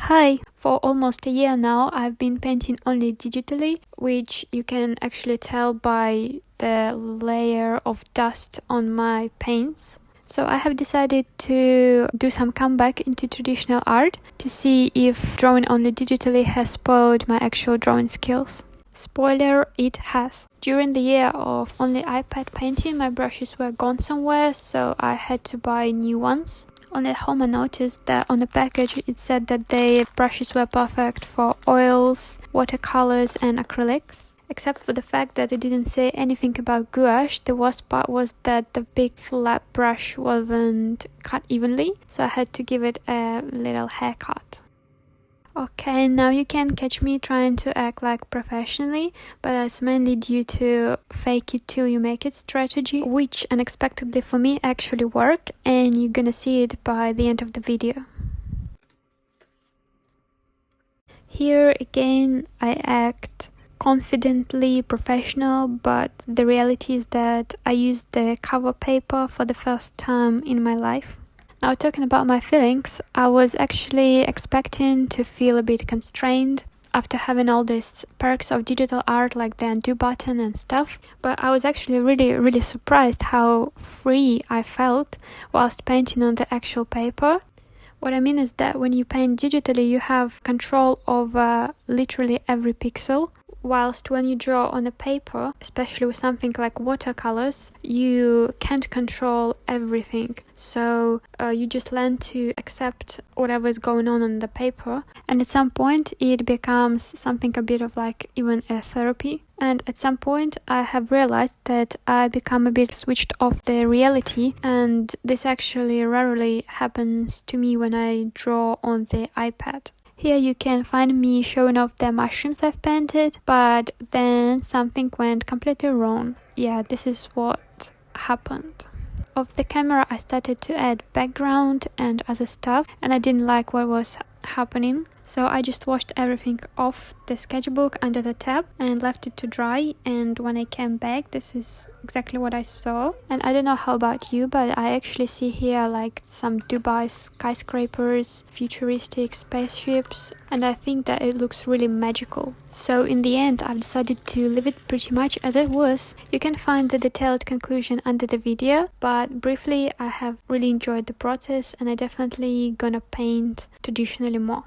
Hi! For almost a year now, I've been painting only digitally, which you can actually tell by the layer of dust on my paints. So I have decided to do some comeback into traditional art to see if drawing only digitally has spoiled my actual drawing skills. Spoiler, it has. During the year of only iPad painting, my brushes were gone somewhere, so I had to buy new ones. On at home I noticed that on the package it said that the brushes were perfect for oils, watercolors and acrylics. Except for the fact that it didn't say anything about gouache, the worst part was that the big flat brush wasn't cut evenly, so I had to give it a little haircut. Okay, now you can catch me trying to act like professionally, but that's mainly due to fake it till you make it strategy, which unexpectedly for me actually worked, and you're gonna see it by the end of the video. Here again I act confidently professional, but the reality is that I used the cover paper for the first time in my life. Now, talking about my feelings, I was actually expecting to feel a bit constrained after having all these perks of digital art like the undo button and stuff, but I was actually really surprised how free I felt whilst painting on the actual paper. What I mean is that when you paint digitally, you have control over literally every pixel, whilst when you draw on a paper, especially with something like watercolors, you can't control everything. So you just learn to accept whatever is going on the paper, and at some point it becomes something a bit of like even a therapy. And at some point I have realized that I become a bit switched off the reality, and this actually rarely happens to me when I draw on the iPad. Here you can find me showing off the mushrooms I've painted, but then something went completely wrong. Yeah, this is what happened. Off the camera I started to add background and other stuff, and I didn't like what was happening. So I just washed everything off the sketchbook under the tab and left it to dry, and when I came back this is exactly what I saw. And I don't know how about you, but I actually see here like some Dubai skyscrapers, futuristic spaceships, and I think that it looks really magical. So in the end I've decided to leave it pretty much as it was. You can find the detailed conclusion under the video, but briefly I have really enjoyed the process and I definitely gonna paint traditionally more.